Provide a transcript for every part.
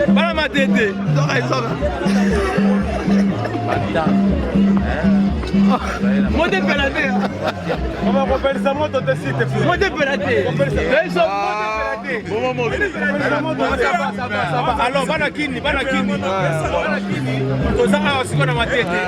Bana matete. Mote pelate. Comment on appelle ça moto de site? Mote pelate. Alors bana kini. Toza siko na matete.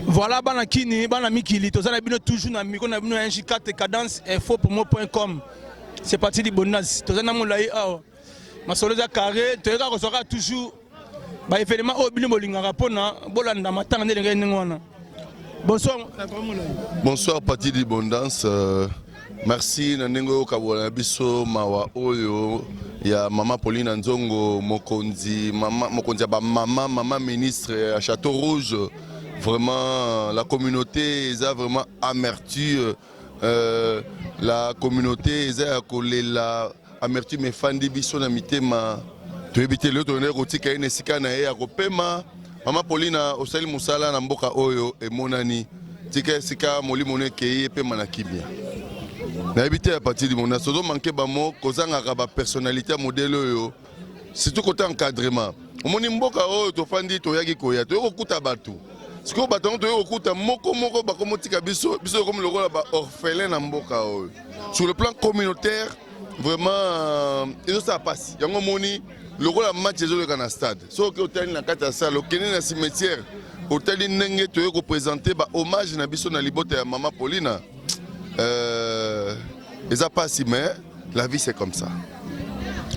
Voilà, bana kini, bana mikili, tous les bino toujours na micro na bino NJ4 cadence info.com. C'est parti du bonus. Tous les namu lai ah. Masolo za carré, tu eka kosoka toujours. Ba événement o bino bolinga rapona, bolanda matanga ndenge ngwana. Bonsoir. Bonsoir parti du bonus. Merci Nanengo Kabola biso mawa oyo ya Mama Pauline Nzongo mokonzi ba maman ministre à Château Rouge. Vraiment la communauté est vraiment amertume. La communauté est collée la amertume fandi biso na mitema. Tu éviter le tonner rotika ine sikana ya kopema. Mama Pauline osali musala na mboka oyo e monani. Tika sika moli moneke pe manakibia. Na habité à partir du monde, ça doit manquer bamo, kozanga ba personnalité modèle yo. Surtout côté encadrement. Omoni mboka o to fandi to yaki koya, to okuta batu. Ce que baton to okuta moko ba komotika biso comme le rôle ba orphelin na mboka o. Sur le plan communautaire, vraiment et ça passe. Yango moni le rôle à match zo le kana stade. So que hôtel na kata salle, au kene na cimetière, hôtel nenge to représenter ba hommage na biso na libote ya Mama Pauline. ils a pas si mais la vie c'est comme ça.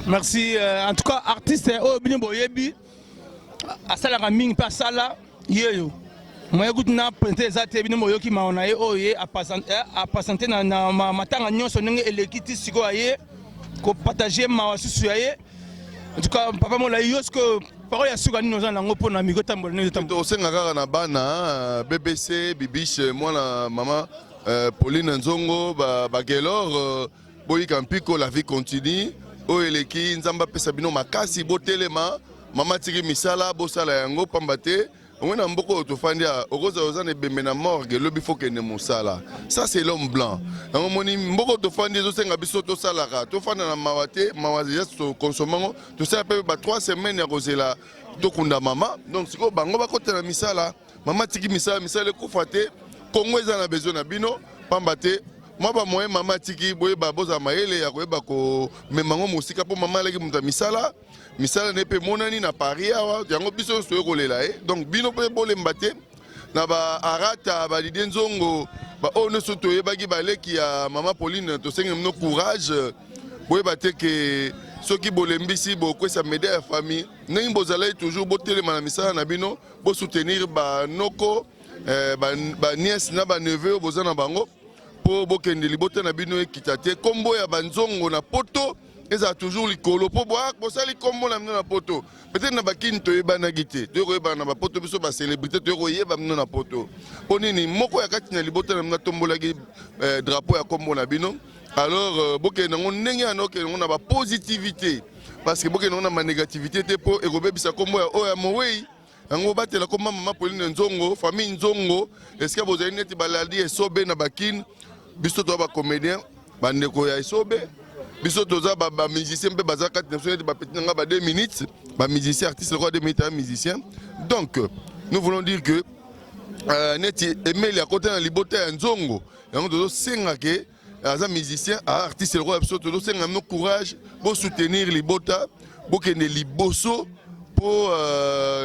Merci. En tout cas, artiste Obini Boyebi, à Salara Ming, pas Sala, Yeyo. Moi, je suis présenté les Obini Boyo qui m'a envoyé à passer dans ma tanga nyon sonenge et l'équipe si quoi aye, qu'on partage ma soucié. En tout cas, papa moi là, yoske parole ya suka nous en ango pour na migo tambol ne tambol. Au Sénégal na bana BBC, Bibiche, moi la maman Pauline Nzongo, Bagelor, Boyi Kampiko, la vie continue. O eleki nzamba pesa bino makasi botelema mama tiki misala bosala yango pambate on mboko otofandia okoza ozane bembe na morgue lobi faut que ne musala ça c'est l'homme blanc yango moni mboko otofandia zo senga biso to salaka to fanda na mawate mawazi to consomango to sala pe ba 3 semaines ya kozela to kunda mama donc siko bango bakotela misala mama tiki misala kufate Kongo ezana besoin na bino pambate. Moi, moi, maman tiki boye baboza maele ya koyeba ko memango musika po mama leki muta misala ne pe monani na Paris awa yango biso so kolela donc bino pe bole mbate na ba arata ba lidenzongo ba ono soto yebaki ba leki ya mama Pauline to senge mno courage boye bate ke soki bolembisi bo kwesa mede ya famille ngi bozala toujours botelema na misala na bino bo soutenir ba noko ba nièce na ba neveu bozana bango pour bokende libota na bino ekitate kombo ya banzongo na poto eza toujours likolo po boa bosali kombo na na poto peut-être na bakini to yebana gite to yeba na ba poto biso ba célébrité to yeba na poto ponini moko ya kati na libota na tombola gi drapeau ya kombo na bino alors bokende ngo ndenge anoke ngo na ba positivité parce que bokende ngo na ma négativité te po ekobebisa kombo ya oya mowei yango batela komba mama Pauline Nzongo famille Nzongo est-ce que vous avez neti baladi esobe na bakini biso to ba comédien bandeko ya isobe biso toza ba musicien mpe baza kati na sonete ba petit nga ba 2 minutes ba musicien artiste le roi 2 minutes musicien donc nous voulons dire que neti Emile à côté na libota ya Nzongo yango tozo senga ke aza musicien artiste le roi biso tozo senga no courage pour soutenir libota bokende liboso pour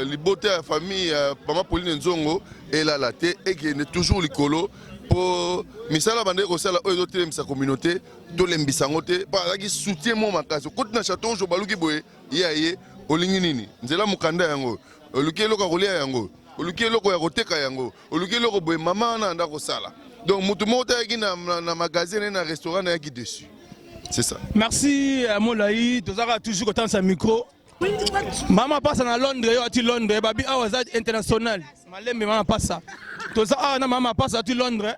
libota ya famille mama Pauline Nzongo et la laté et qui est toujours likolo pour misala bande ko sala oyo tele sa communauté to lembisango te pa ki soutien mo makasi ko na château jo baluki boye ye olingi nini nzela mukanda yango oluki eloko kolia yango oluki eloko ya koteka yango oluki eloko boye mama na nda ko sala donc mutu mota yaki na magasin na restaurant na yaki dessus c'est ça. Merci Molayi tozaka toujours autant sa micro. Mama passe na Londres yo ati Londres babi awazad international malembe mama passe toza na mama passe ati Londres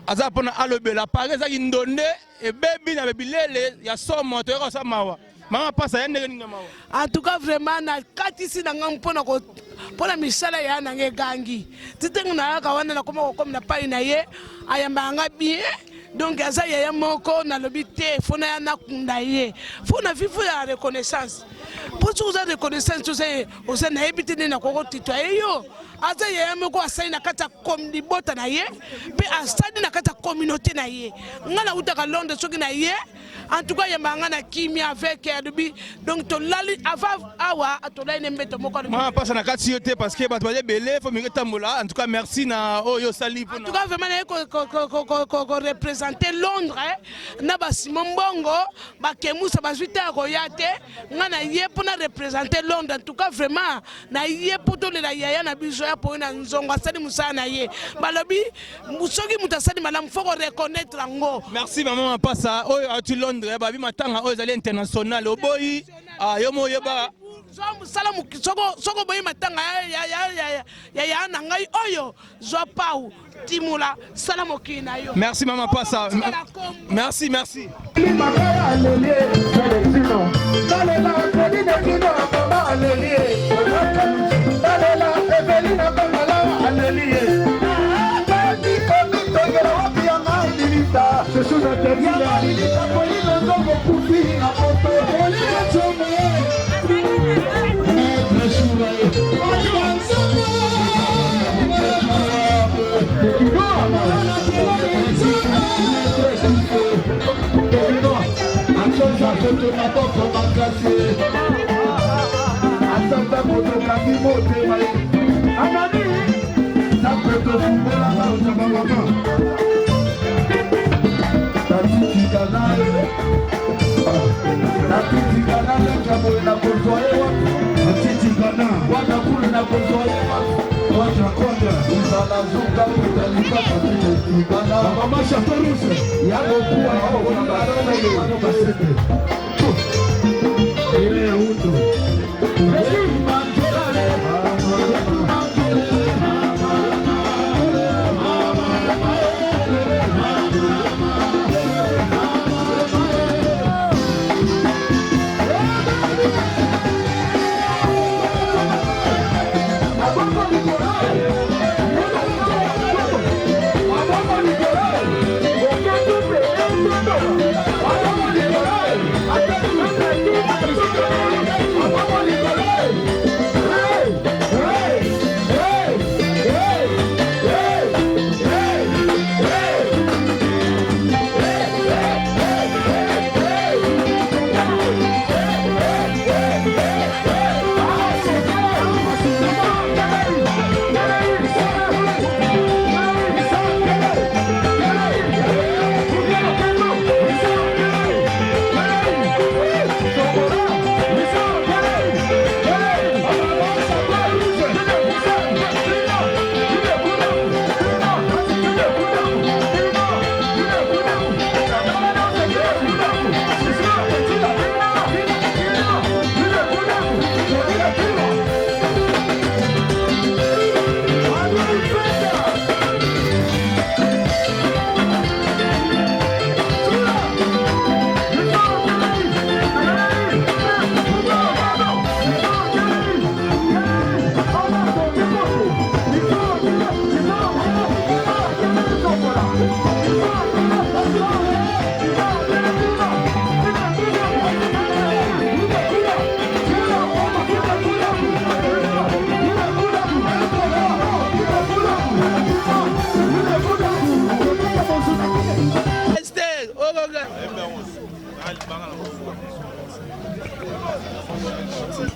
aza pona alobela Paris za indonde e bebi na bebilele ya somo to yoka sa mawa mama passe ya ndenge ninga mawa en tout cas vraiment na katisi na ngam pona misala ya na ngegangi titengu na ka wana na koma na pai na ye ayamba nga bien donc aza ya moko na lobi te fona ya na kunda ye fona vivu ya reconnaissance. Pour tout ça reconnaissance tout ça au sein na habité na koko titoyer yo aza ya moko asai na kata comme di bota na ye pe a stade na kata communauté na ye ngana utaka Londres soki na ye en tout cas yamba ngana kimia avec adubi donc to lali ava awa to la nembe to moko mama passe na kati yote parce que bato ba belé faut mingi tambola en tout cas merci na oyo sali en tout cas vraiment ko représenter Londres na ba Simon Bongo ba kemusa ba juita ko yate ngana ye pour représenter Londres en tout cas vraiment na ye poto le la yaya na biso ya po na Nzongo asali musana na ye balobi musoki mutasali malamu faut reconnaître ngo. Merci maman passa oyo atu Londres babi matanga oyo zali international oboyi yomo yeba salamu soko boyi matanga ya na ngai oyo zo pau timula salamu kina yo. Merci maman passa merci Anani,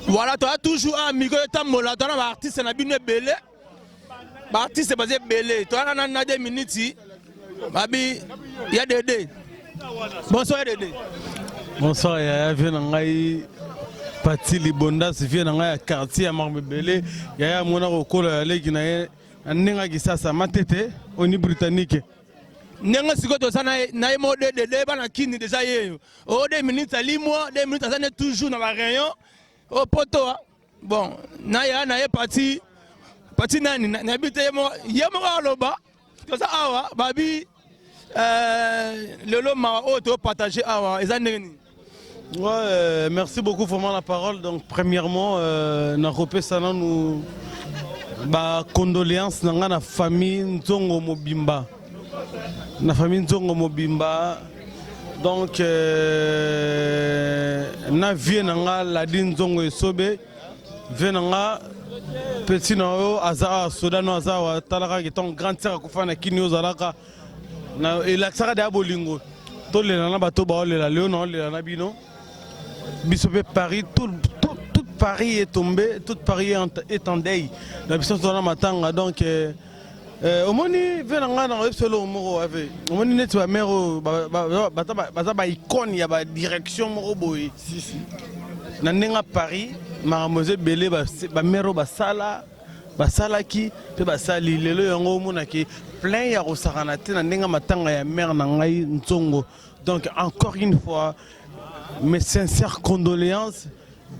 Voilà, tu as toujours un micro de tamola, tu as un artiste qui est belé. L'artiste est basé belé. Tu as un 2 minutes. Il y a Dédé. Bonsoir Dédé. Bonsoir, il y a Pati Libondas, il y a un quartier à Marbelé. Il y a un monarque qui a un sasa matete au niveau britannique. Nenga sikoto sana na mode de débat na kini déjà yé. Oh 2 minutes ali moi 2 minutes ça n'est toujours dans la réunion. Oh poto bon na ya parti nani na bité mo yemo aloba to ça awa babi lelo ma auto partager awa ezaneni. Ouais, merci beaucoup pour la parole. Donc premièrement na repé sana nous ba condoléances na la famille Nzongo Mobimba. La famille Nzongo Mobimba. Donc na vie na la din Nzongo Esobe venanga petit no aza sodano aza wa talaka qui ton grand sœur kufana kinyo zalaka na elaksaka de abolingo to le na bato ba le la leono le na bino bisobe Paris tout Paris est tombé, tout Paris est en deuil. La mission de la matanga donc au moni venanga na solo moro ave. Au moni netu ba mero ba icône ya ba direction moro boy. Si. Na nenga Paris, maramose belé ba mero ba sala ki pe ba sali lelo yango mona ki plein ya rosarana te na nenga matanga ya mère na ngai Nzongo. Donc encore une fois mes sincères condoléances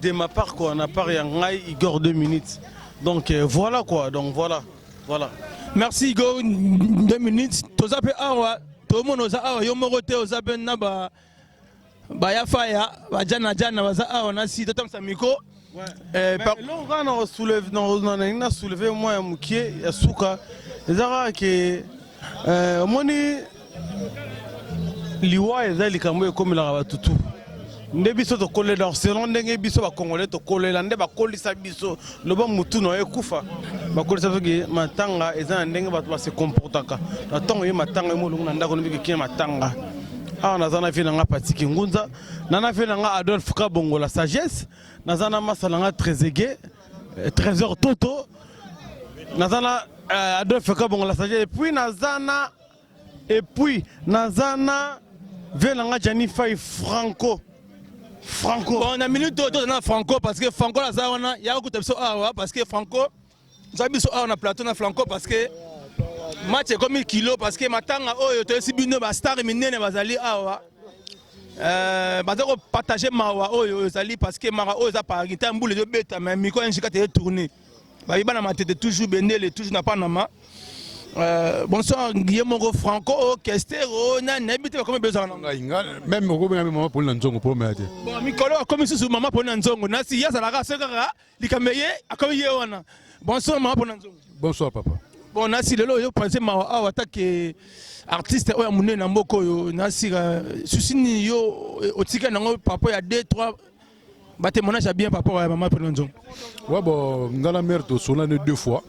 de ma part quoi, on a pas rien Igor 2 minutes. Donc voilà quoi, donc voilà. Merci Igor 2 minutes. Tozape awa, to mono za awa yo morote ozape na ba ya faya, ba jana baza awa na si totam sa miko. Là on a soulevé moi mukie ya suka. Ezara ke moni liwa ezali kamwe comme la batutu. Nde biso to coller dans selon ndenge biso ba congolais to coller la nde ba kolisa biso loba mutu no ekufa ba kolisa soki matanga eza ndenge ba se comportaka na tongo ye matanga mo lungu na ndako no biki matanga ah nazana fina nga patiki ngunza nana fina nga Adolphe Kabongo la sagesse nazana masala nga Trezeguet Trésor Toto nazana Adolphe Kabongo la sagesse et puis nazana venanga Jani Fay Franco Franco. Bon, on a minute de Franco parce que Franco la zawana, il y a beaucoup de choses parce que Franco, j'habite sur on a plateau na Franco parce que match est comme 1000 kilos parce que matanga oh tu es si bino ba star minene bazali awa. Bazako partager mawa oh zali parce que mara oh za par guitare mboule de beta mais miko njika te tourner. Ba bana matete toujours benele toujours na pas nama. Bonsoir Guillaume Franco orchestre na nebite comme besoin même maman pour Nzongo pour me aider. Bon Mikolo comme sous maman pour Nzongo na si ya ça la sekara likameye akoye wana. Bonsoir maman pour Nzongo. Bonsoir papa. Bon na si lelo yo penser ma attaque artiste oya munene na mboko yo na si susini yo otika nango papa ya 2 3 ba témoignage bien papa ya maman pour Nzongo. Ouais bon ngala mère to solane 2 fois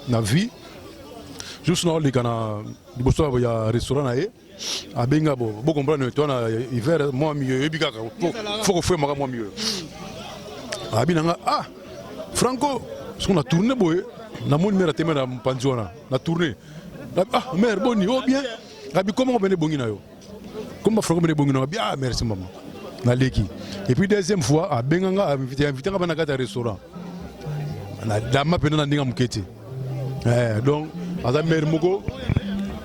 na vie. Juste dans le Ghana, il y a un restaurant là, à Benga, vous comprenez, tu as hiver, moi mieux, il faut que je fasse moi mieux. Ah, Franco, ce qu'on a tourné, na mon mère a témé na pensiona, na tourné. Ah, mère, boni, oh bien. Comment on venait bongina yo? Comment Franco venait bongina? Bien, merci maman. Na leki. Et puis deuxième fois, à Benga, invité à un restaurant. Na dama pena ndinga mukete. Donc Aza mère Moko,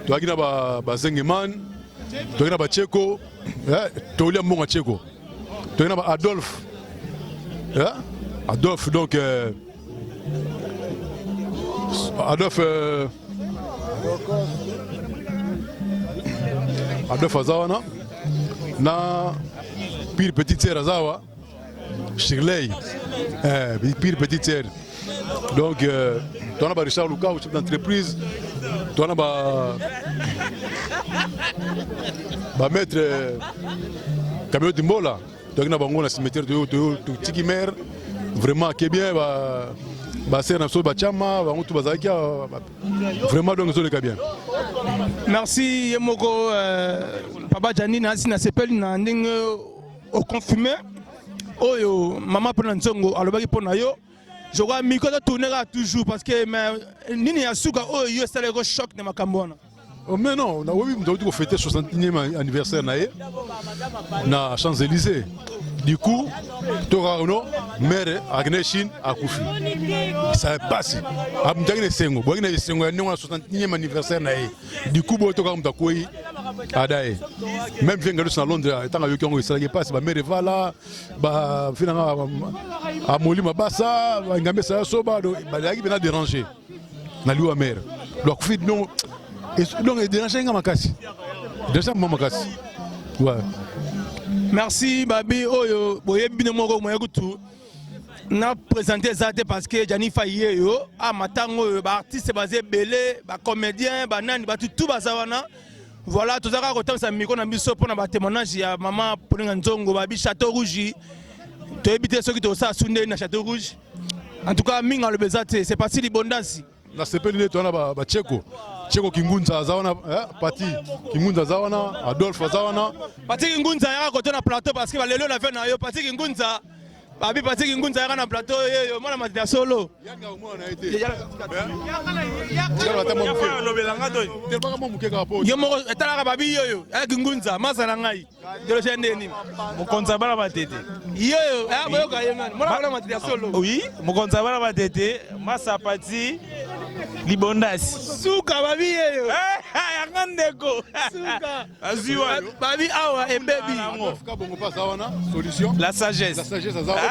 tu as ba Zengeman, tu as ba Tcheko, tu as Monga Tcheko, tu as ba Adolphe, Adolphe donc Adolphe Azawana, na pire petite sœur Azawa, Shirley, pire petite sœur. Donc, tu as Richard Lucas, chef d'entreprise, tu as maître Camille Dimbola, tu as un cimetière de Tikimer, vraiment qui est bien, vraiment donc c'est bien. Merci Yemoko, Papa Janine, na s'appelle Nanding au confirmé, oh maman pour Nzongo, alors pour Nayo. Je crois que Miko doit tourner toujours parce que Nini Yasuka, oh, il y a un choc dans ma cambone. Mais non, on a fêté le 60e anniversaire na Champs-Élysées. Du coup, Torano, mère, Agnechine, Akoufi. Ça passe. Abdagné Sengo, Bogne Sengo, on a 60e anniversaire. Du coup, Botoka Mtakoui, Adae. Même Vengalus à Londres, étant avec eux, ça y passe. Ma mère va là, finalement, à Moli Mabassa, à Ngamé Soba, il va déranger. Na lui à mère. Donc, non. Donc, il dérange un makasi. Déjà, mon makasi. Ouais. Merci, Babi. Oyo, boye binomoko moyagutu. Na présenté Zate parce que Jani Faye yo, ah matango, ba artiste basé belé, ba comédien, ba nani, ba tout basawana. Voilà, tout ça quand on s'est mis qu'on a mis ça pour un témoignage ya maman pour un Nzongo, Babi Château Rouge. Tu habites ceux qui te ça Sunday na Château Rouge. En tout cas, minga le bezate, c'est parti l'ibondance. La CPL tu as ba Tcheko. Tcheko Kingunza Zawana, Pati Kingunza Zawana, Adolphe Zawana. Pati Kingunza yaka côté na plateau parce que lelo la fait na yo Pati Kingunza. Babi Pati Kingunza yaka na plateau yo moi na matia solo. Yanga au moins na été. Yo mo etala babi yo yaka Kingunza masala ngai. Delo chende ni. Mokonza bala matete. Yo ya boyo ka yenga. Moi na matia solo. Oui, mokonza bala matete, masa Pati Libondasi. Suka babi yo. Yangandeko. Suka. Aziwa. Babi awa e baby. Solution. La sagesse. La sagesse Zawana.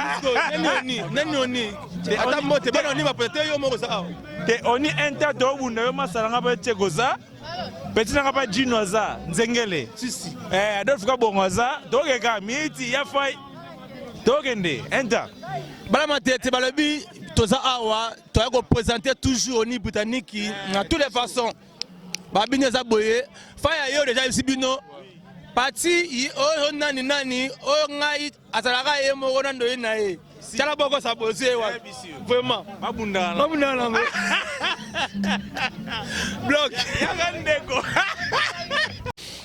Neni. Ata mote bana ni ba peut-être yo moko sa. Te oni enter do bunda yo masala ba Tchegoza. Petit na ba Jinoza, Nzengele. Sisi. Adolphe Kabongoza, dogeka miti ya fai. Dogende enter. Bala matete balobi toza awa, to ya ko présenter toujours au ni britannique na toutes les façons. Babi neza boye, faya yo déjà ici bino. Parti o nani o ngai azalaka ye mo ronando ye na ye. Tala boko sa bosé wa. Vraiment. Mabunda ngo. Bloc. Yangandeko.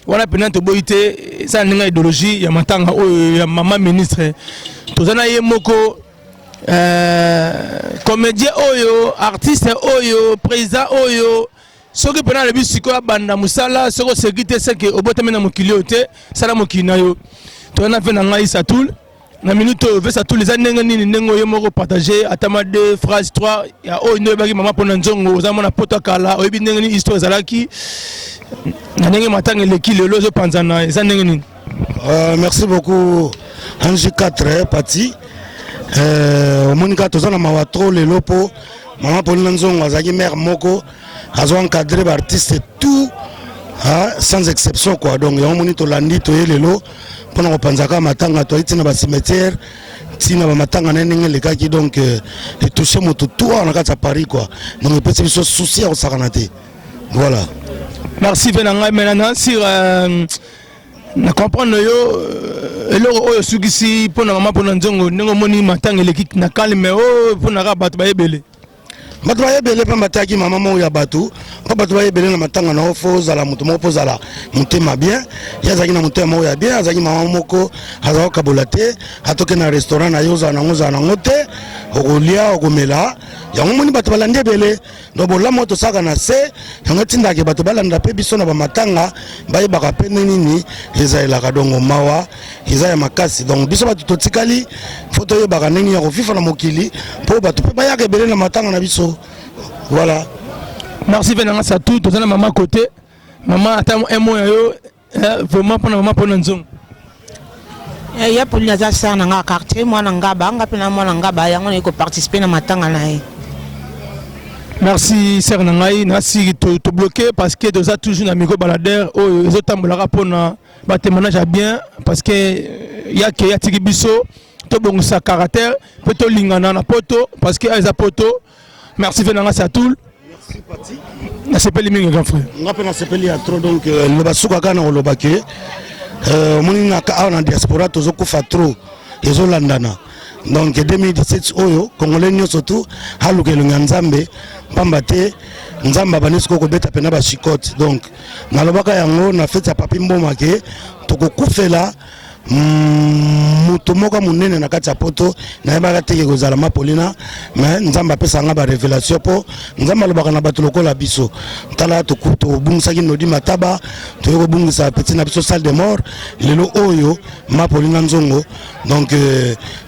Wana penante boité ça ninga idéologie ya matanga o ya maman ministre. Tozana ye moko comédien oyo, artiste oyo, président oyo. Soki pena le bisiko banda musala soko sécurité c'est que obotame na mokili ote sala mokina yo to na fe na ngai satul na minute vesa tous les années nini nengo yemo partager atama 2 phrases 3 ya o ino baki mama pona nzongo za mona poto kala o bi nengeni histoire zalaki na nenge matanga leki lelo zo panzana za nengeni. Merci beaucoup Angie 4 parti Monica tozana mawatro lelo po mama Pauline Nzongo azaki mère moko azo encadrer ba artiste tout sans exception quoi. Donc ya moni to landi to lelo pona ko panzaka matanga to itina ba cimetière tina ba matanga na ndenge lekaki donc et toucher moto tout on a Paris quoi. Donc peut-être biso souci au sakanate. Voilà. Merci Venanga maintenant sur na comprendre yo eloko oyo sugisi pona mama pona Nzongo ndenge moni matanga lekiki na calme o pona ka bato ba ebele. Bato bayebele pa mataki mama mo ya bato pa bato bayebele na matanga na ofo zala mutu mo pozala mutema bien yazaki na mutema mo ya bien azaki mama moko azao kabolate atoke na restaurant na yoza na ngote okolia okomela yango moni bato balande bele ndo bola moto saka na se yango tindaki bato balanda pe biso na ba matanga bayebaka pe nini ezaelaka dongo mawa ezaya makasi donc biso bato totikali foto yebaka nini ya kofifa na mokili po bato pe bayaka ebele na matanga na biso. Voilà. Merci Venanga Satou, tout ça maman côté. Maman attends un mot yo vraiment pour maman pour Nzongo. Ya pour les affaires dans le quartier moi ngaba ngapena moi ngaba yango iko participer na matanga na ye. Merci Sir Nangai, merci te bloquer parce que tu as toujours un amigo baladeur oh ils ont tambola pour na ba témoignage bien parce que ya que ya tikibiso to bon sa caractère peut to lingana na poto parce que ils a poto. Merci Venanga Satou. Merci Pati. Na sepeli mingi grand frère. Ngape na sepeli ya trop donc le basuka kana olobake moni na ka na diaspora tozo kufa trop ezo landana. Donc 2017 oyo congolais nyoso tout halukelo nzambe pambate nzamba banesko ko beta pena ba chikote. Donc na lobaka yango na fete ya papi mboma ke tokokufela mutu moko munene na kati ya poto na yebaka teke kozala mapolina mais nzamba pesa nga ba révélation po nzamba lobaka na bato lokola biso tala to bungisa nodi mataba to yoko bungisa petit na biso salle de mort lelo oyo mapolina Nzongo. Donc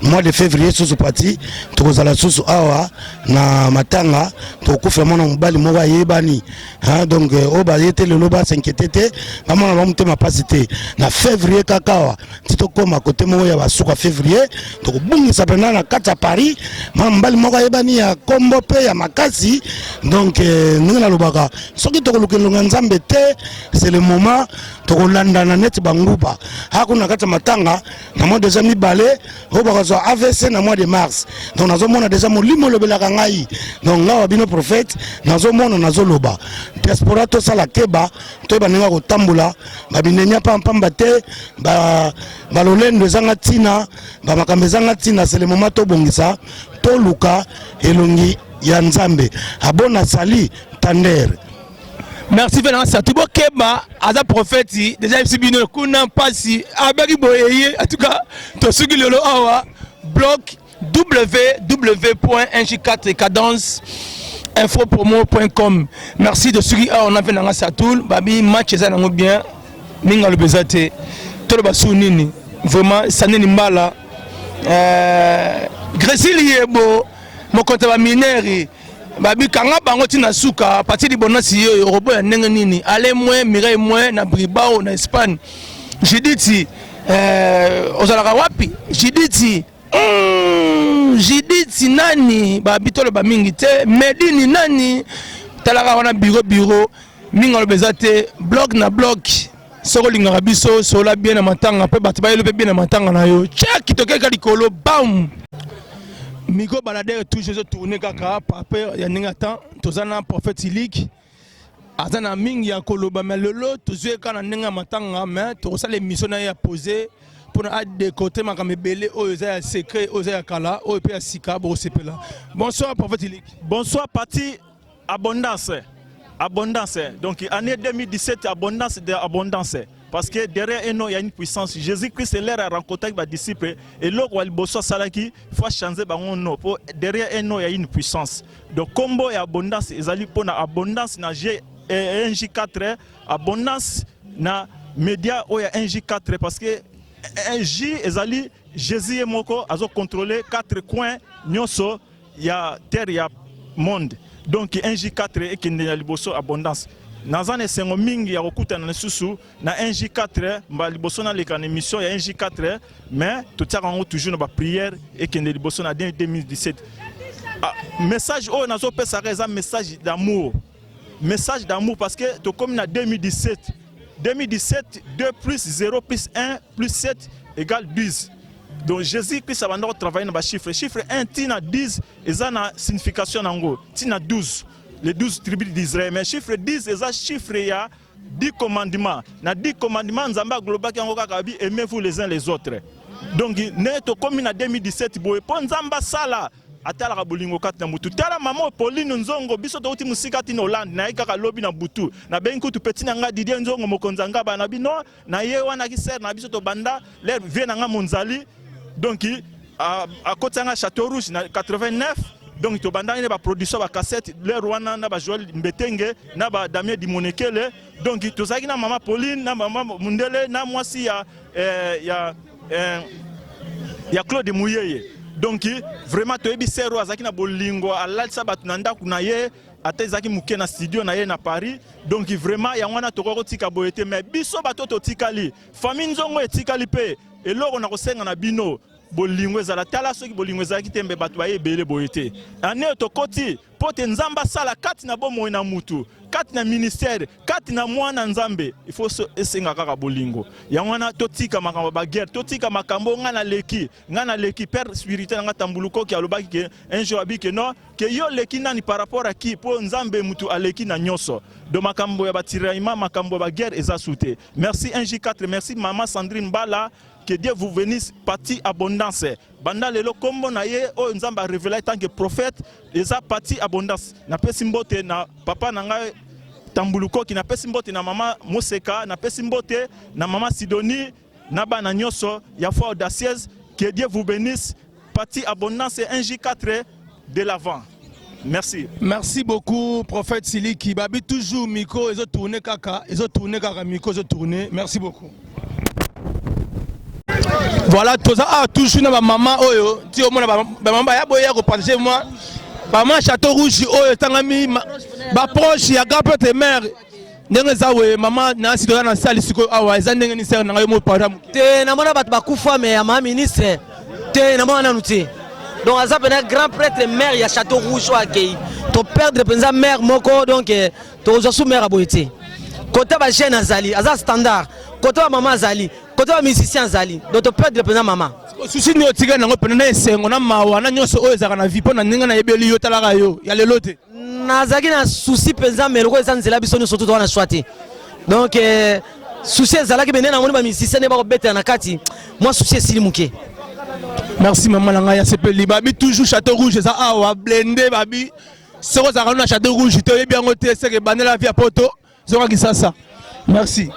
mois de février sous parti to kozala susu awa na matanga to kufela mona mobali moko yebani donc o ba yete lelo ba s'inquiéter ba mona ba mutema pasité na février kakawa tito koma côté mo ya basuka février to bungisa pena na kati ya Paris mambali moko yebani ya kombo pe ya makasi. Donc ngina lobaka soki to kolukelo nzambe te c'est le moment to kolanda na net banguba hakuna kati matanga na mo déjà mi balé o bakazo AVC na mois de mars. Donc nazo mona déjà molimo lobelaka ngai donc ngawa bino prophète nazo mona nazo loba diaspora to sala keba to baninga ko tambula babinenya pamba te ba balolendo zanga tina ba makambe zanga tina c'est le moment to bongisa to luka elongi ya nzambe abona sali tander. Merci Venanga Satou Keba aza prophète déjà ici bino kuna pasi abaki boyeye en tout cas to sugi lolo awa blog www.nj4cadence.info-promo.com. Merci de sugi awa on a Venanga Satou babi match ça nango bien ninga le bezate to ba sunini vraiment ça n'est mbala Grésil yebo mo konta ba mineri babi kanga bango tina suka parti di bonasi yo robo ya ndenge nini ale moins Mireille moins na Bribao na Espagne jiditi ozalaka wapi jiditi nani babi tolo ba mingi te medini nani talaka wana bureau minga lo bezate blog na blog soko lingaka biso sola bien na matanga pe bato bayelo pe bien na matanga na yo check tokeka likolo bam Migo Balader toujours tourné kaka papa ya ninga temps tozana prophète Ilik azana mingi ya koloba mais lelo tozwe kana ninga matanga mais to sala émission na ya poser pour a de côté makame belé oyo za ya secret oyo za ya kala oyo pe ya sika bo sepela. Bonsoir prophète Ilik. Bonsoir parti abondance. Donc année 2017 abondance de abondance. Parce que derrière un nom, il y a une puissance. Jésus-Christ est l'air à rencontrer avec les disciples. Et là, il faut changer son nom. Derrière un nom, il y a une puissance. Donc, combo et abondance, ils allaient pour abondance dans NJ4, abondance dans média où il y a NJ4. Parce que un J ezali Jésus et moko azo contrôler 4 coins nyonso ya terre ya monde. Donc un J4 et qui na liboso abondance. Nazane sengo mingi ya kokuta na susu na 1J4 mba liboso na leka na émission ya 1J4 mais tout ça on toujours na ba prière et qui liboso na 2017. Message oh nazo pesa reza message d'amour. Message d'amour parce que to comme na 2017 2 plus 0 plus 1 plus 7 égale 10. Donc Jésus-Christ a travaillé dans les chiffres. Chiffre 1, tina 10, et ça a une signification en gros. Tina 12, les 12 tribus d'Israël. Mais chiffre 10, et ça chiffre il y a 10 commandements. Dans 10 commandements, nous avons global qui a aimez-vous les uns les autres. Donc, nous comme en 2017, nous avons ça atala bolingo kata mutu tala mama Pauline Nzongo biso to uti musika ti Hollande na ikaka lobi na butu na benku tu petit nga Didier Nzongo mokonzanga ba na bino na ye wana ki ser na biso to banda le vie na nga monzali donc à côté nga Château Rouge na 89 donc to banda ne ba production ba cassette le Rwanda na ba Joel Mbetenge na ba Damien Dimonekele donc to zaki na mama Pauline na mama Mundele na mwasi ya Claude Mouyeye. Donc vraiment to ebi sero azaki na bolingo alalisa batu na ndako na ye ata ezaki muke na studio na ye na Paris. Donc vraiment ya wana toko tika boyete mais biso bato to tikali famille Nzongo etikali pe eloko na kosenga na bino bolingo ezala tala soki bolingo ezalaki tembe bato baye ebele boyete ane tokoti pote nzamba sala kati na bomo na mutu kati na ministère kati na mwana nzambe il faut esenga kaka bolingo ya wana totika makambo ba guerre totika makambo ngana leki père spirituel nga tambuluko ki alobaki ke un jour abiki non ke yo leki nani par rapport à qui po nzambe mutu aleki na nyoso do makambo ya batiraima makambo ba guerre eza souté. Merci 1J4, merci maman Sandrine Bala. Que Dieu vous bénisse, partie abondance. Banda lelo kombo na ye o nzamba révélé tant que prophète, eza partie abondance. Na pesi mbote na papa nanga tambuluko ki na pesi mbote na maman Moseka, na pesi mbote na maman Sidonie, na bana nyoso ya foi audacieuse. Que Dieu vous bénisse, partie abondance 1J4 de l'avant. Merci. Merci beaucoup, prophète Siliki. Babi toujours micro, ils ont tourné kaka, micro, ils ont tourné. Merci beaucoup. Voilà, toujours na maman oyo, ti o mona ba maman ya boya ko partager moi. Maman Château Rouge oyo tangami ba proche ya grand-père mère. Ndenge zawe maman na si na sali siko awa eza ndenge ni ser na yo mo parra te na mona bat ba kufa mais ya ma ministre te na mona nuti. Donc aza pena grand prêtre mère ya Château Rouge o akei. To perdre penza mère moko donc to zo sous mère aboité. Côté ba jeune azali, aza standard. Côté ba maman azali. Côté ba musicien azali. Donc to perdre penza maman. Susi ni otiga nango pena na esengo na mawa na nyonso oyo ezaka na vie pona ninga na yebeli yo talaka yo ya lelote. Nazaki na souci penza meloko eza nzela biso ni surtout to na choité. Donc souci ezalaki bene na moni ba musicien ne ba ko beta na kati. Moi souci esili muke. Merci maman nanga ya sepeli babi toujours Château Rouge ça awa blendé babi. Soko za kana Château Rouge to yebi yango te seke banela via poto. Zoka kisasa. Merci. Merci.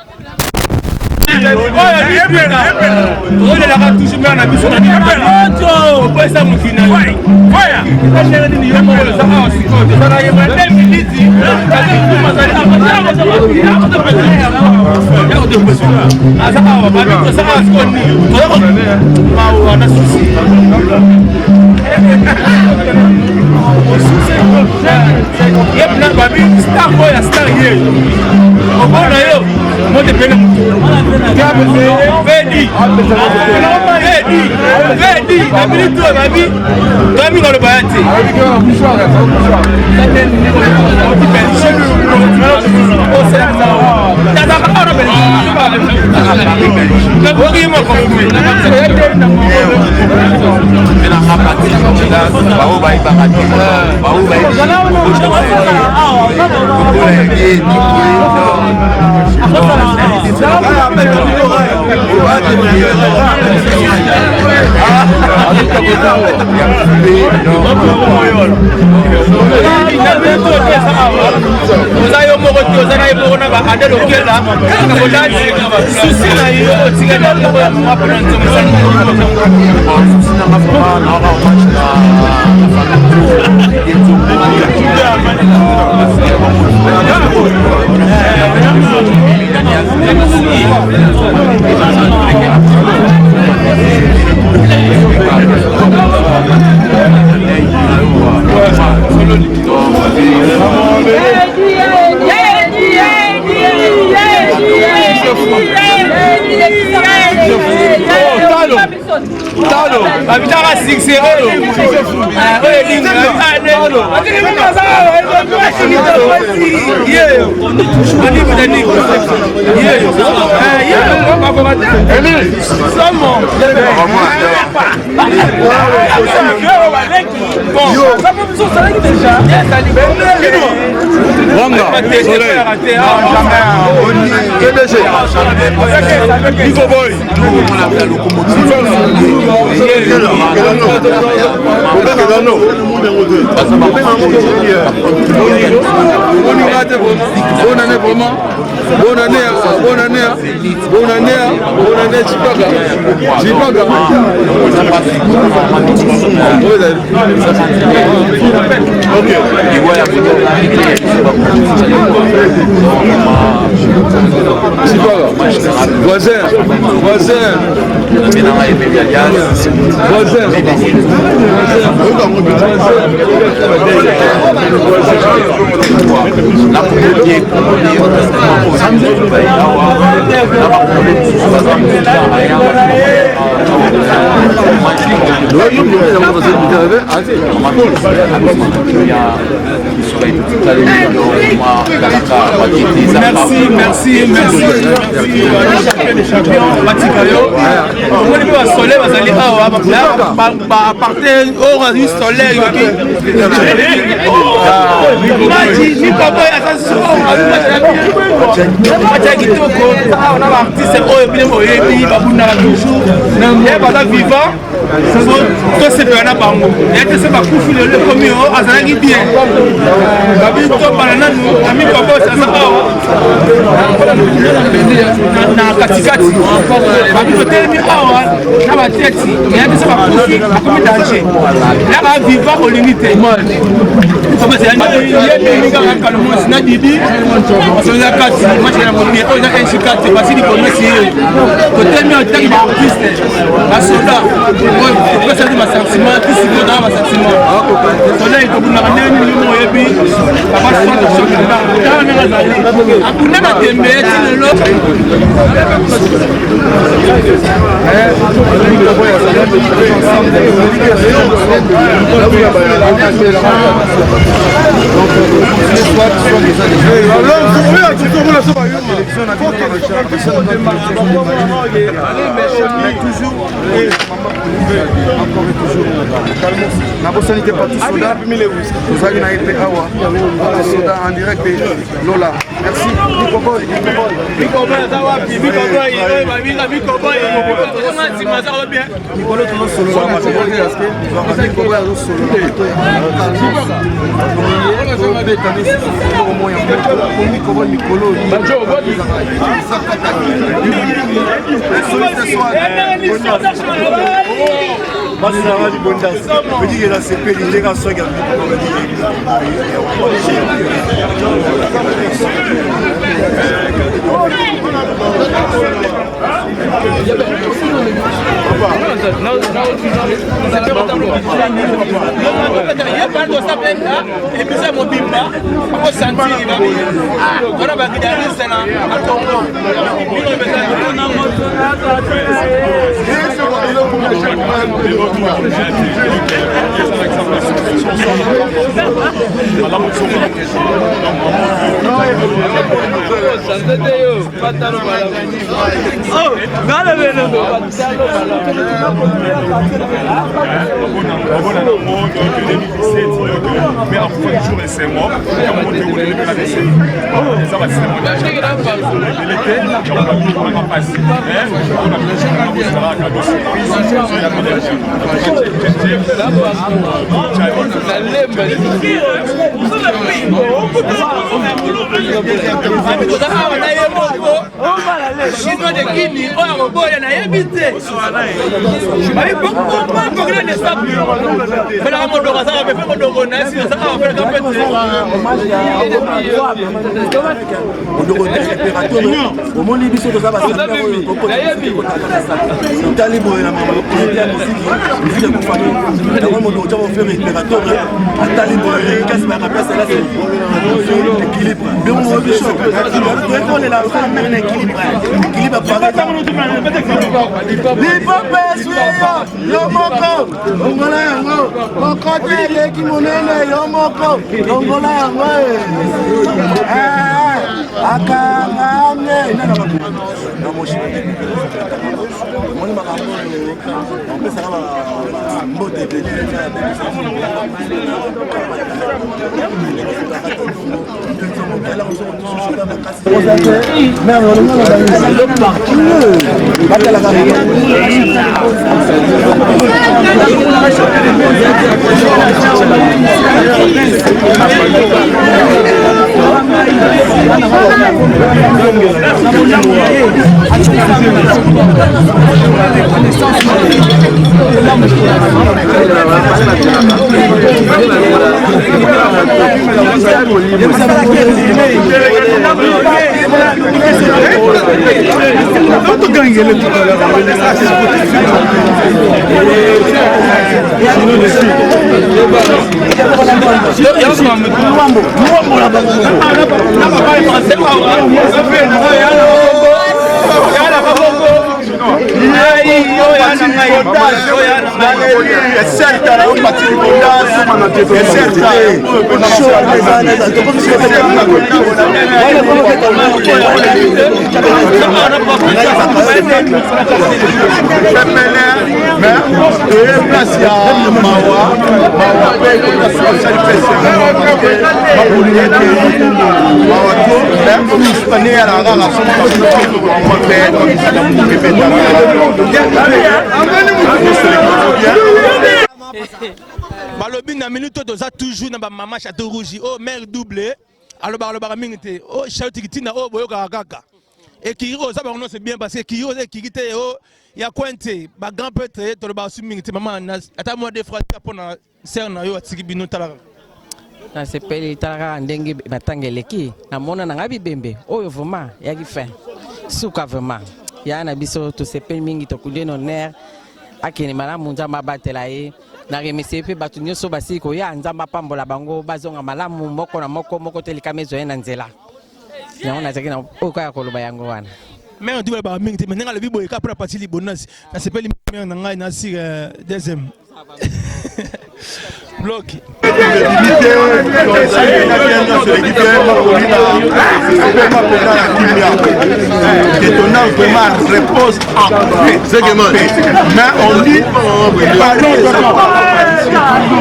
Talo, abitaka 6 euros. Oye linga. Bonne année, Chipaga. Voisin. Merci. En direct de Lola. Merci. chinois de Guinée, on a un na yebité. Mais pourquoi qu'on ne soit plus? Mais la mode ça va faire mon dogona, si ça va faire un peu. On doit température au monde biso to ça va faire tali boy la maman musique de famille dans le monde on fait température tali boy casse ma place là c'est équilibre mais on veut biso on est là on est équilibre équilibre pas ni papa yo moko ngola yango moko tele ki monene yo moko ngola yango akangane nana bakuna na moshi moni makambo on peut ça va mbote de balobi na minute toza toujours na ba mama Château Rouge oh mère doublé alors ba mingite oh shauti kitina oh boyoka kaka et Kiro ça non c'est bien parce que Kiro c'est kikite oh ya kwente ba grand prêtre to ba su mingite maman ata moi des frères pona sœur na yo atiki bino talaka na sepeli talaka ndenge batangeleki na mona na ngabi bembe oyo vraiment ya ki fin suka vraiment ya na biso to sepeli mingi to kudeno ner akini malamu nzamba batela ye na remercier pe batu nyoso basi ko ya nzamba pambola bango bazonga malamu moko na moko telika mezo na nzela yango na zaki na oka ko loba yango wana mais on dit ba mingi te menanga le bibo e ka pra partie li bonus na sepeli mingi na ngai na si deuxième bloc détonnant vraiment repose en paix. Mais on dit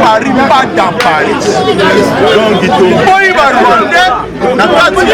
Paris pas dans Paris. Donc il faut pas demander na kati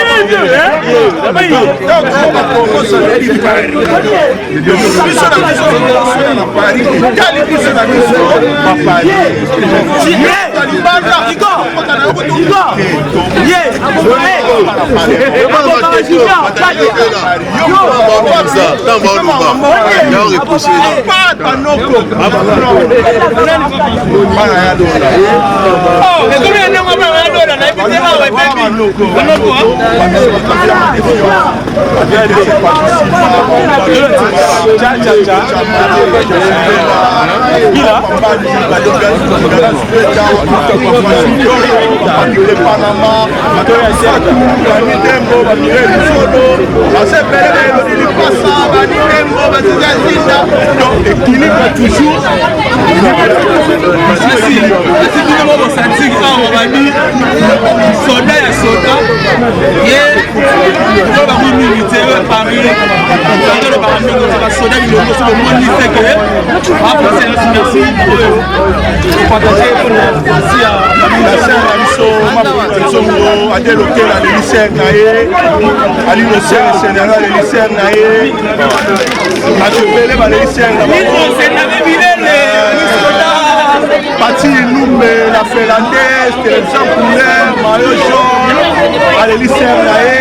Pati Lumbe, la Finlandaise, télévision couleur, maillot jaune, Alélie Sernaé.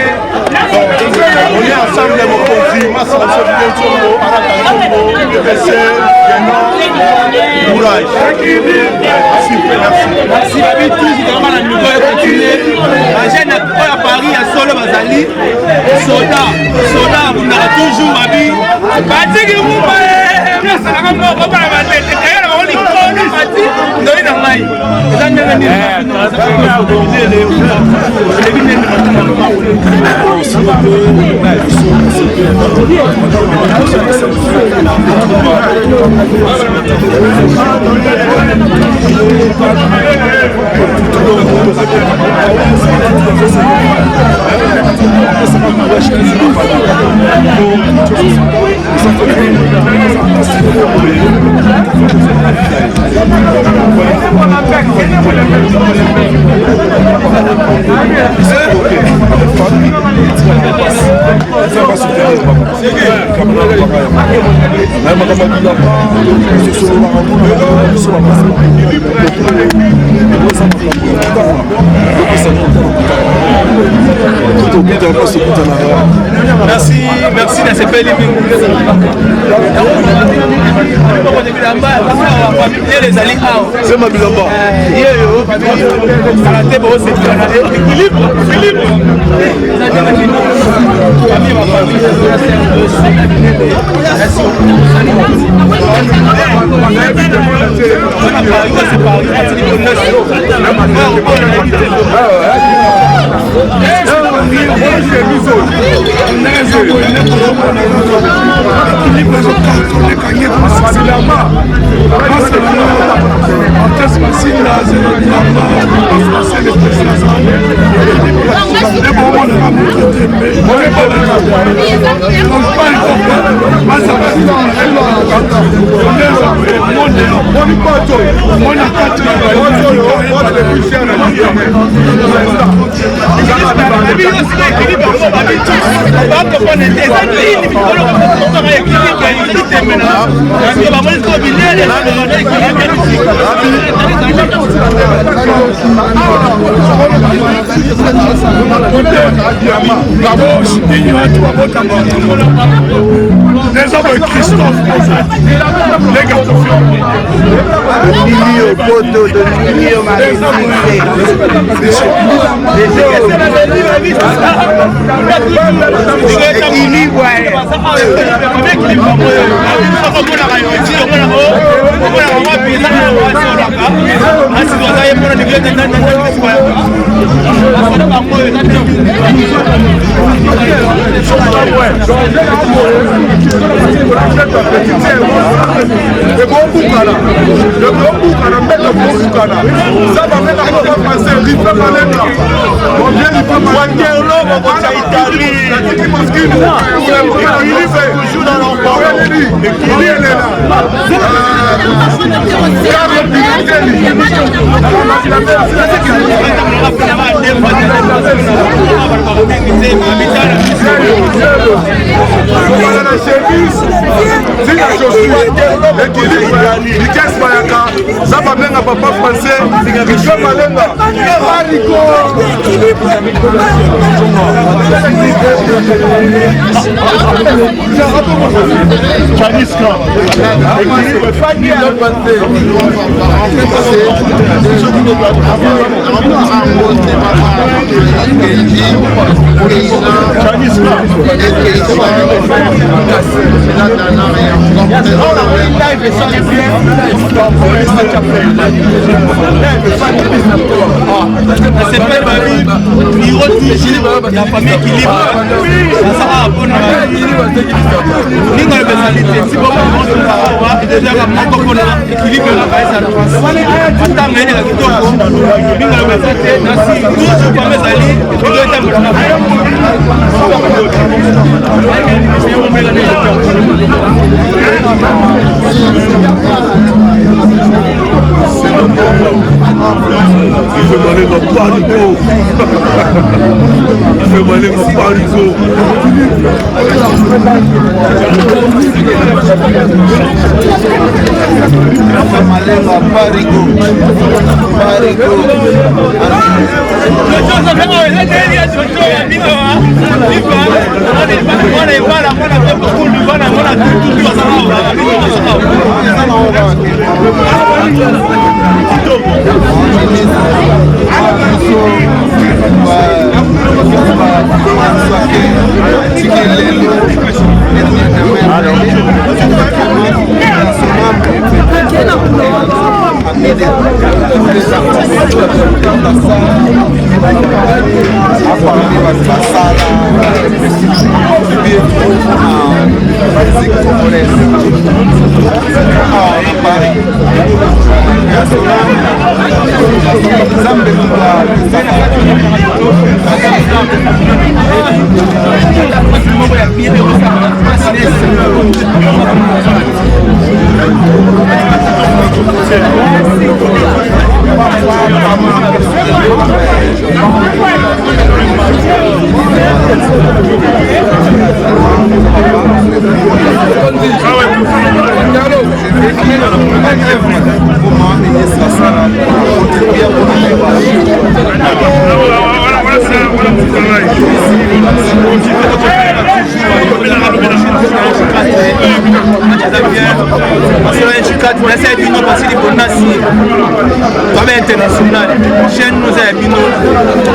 On est ensemble de mon conflit, moi c'est la Sophie Tsongo, Araka Tsongo, BBC, Genon, courage. Merci, merci. Merci, Babi, toujours vraiment la nouvelle continuer. La jeune à Paris, à Solo Bazali, Soda, on a toujours Babi. Babi, qui vous merci de ces belles les alliés. C'est ma bilamba. Les hommes de Christophe, les gars au poteau de l'Union la famille équilibre, ça sera bon. Nous avons si bon et déjà équilibre la base à la face. Attends, mais la kitoko, nous avons nasi toujours pas mes alliés, nous devons Il fait Malenga Parigo international, chaîne nous a bino,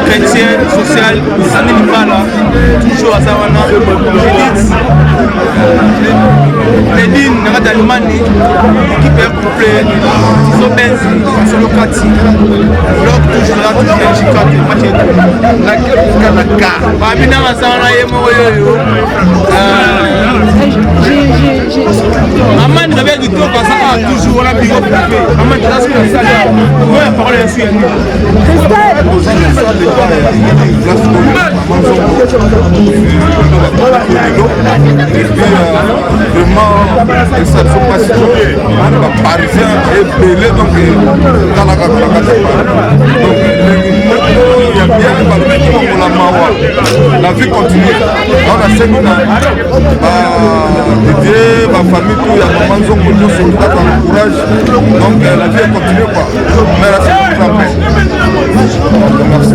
chrétien, social, sanni libala, toujours à Sawana, Medine, Nagata Limani, équipe est complète, Tizo Benzi, Solo Kati, bloc toujours là, toujours N4, match Babina Mazana Yemo Yoyo. Maman n'avait du tout parce que toujours on a pu occuper. Maman t'as ce que ça là. Ouais, parole est sur nous. Vraiment, ça ne faut pas se tromper. Les Parisiens est belé donc dans la capitale. Donc il y a bien la mawa. La vie continue. On a 5 ans. Didier, ma famille, tout, il y a maman Zongo, nous sommes dans le courage. Donc la vie continue quoi. Mais là c'est tout après. Merci.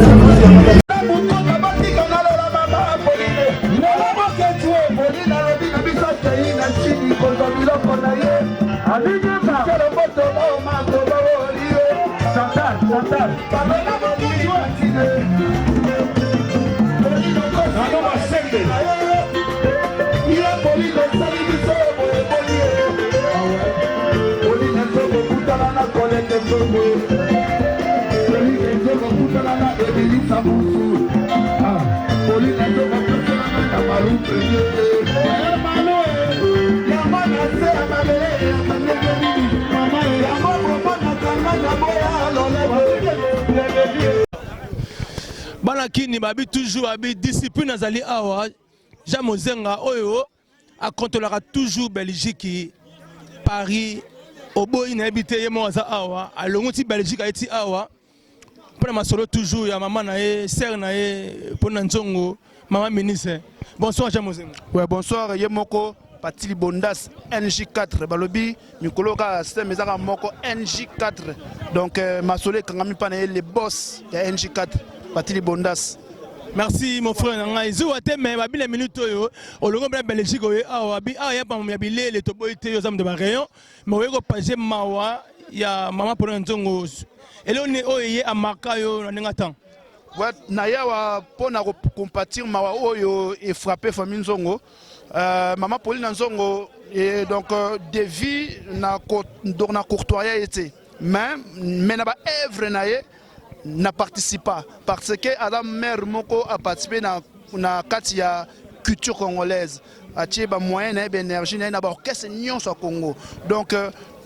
Banakini babi toujours abi discipline azali awa Jamozenga oyo a contrôlera toujours Belgique Paris obo ina habité yemo za awa alonguti Belgique aiti awa pour ma solo toujours ya maman na ye sœur na ye pona nzongo maman ministre. Bonsoir Jamozenga. Ouais, bonsoir Yemoko Patili Bondas NJ4 balobi mikoloka système ezaka moko NJ4 donc masole kangami pana les boss ya NJ4 Patili Bondas. Merci mon frère nanga izuate mais babi les minutes oyo olongo bla Belgique oyo awa bi aya pa ya bilé le toboité yo zam de ba rayon mais oyo ko pager mawa ya maman pona nzongo eloni oyo ye amaka yo na ninga temps. Ouais, na yawa pona ko compatir mawa oyo et frapper famille nzongo. Maman Pauline Nzongo et donc des vies na courtoisie été mais na ba œuvre na participe pas parce que Adam mère moko a participé na katia culture congolaise a tie ba moyen na énergie na ba orchestre nyonso au Congo donc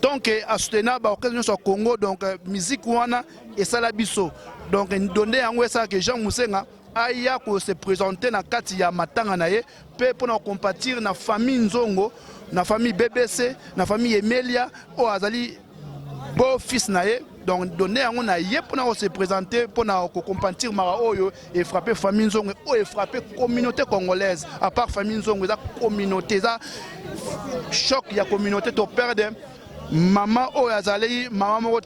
tant que a soutenir ba orchestre nyonso au Congo donc musique wana et sala biso donc donner yango ça que Jean Moussenga aya ko se présenter na kati ya matanga na ye pe pona compatir na famille Nzongo na famille BBC na famille Emelia o azali beau fils na ye donc donner yango na ye mpona se présenter mpona kocompatir mara oyo et frapper famille nzongo oyo frapper communauté congolaise à part famille nzongo eza communauté eza choc ya communauté to perdre maman oyo azali maman moko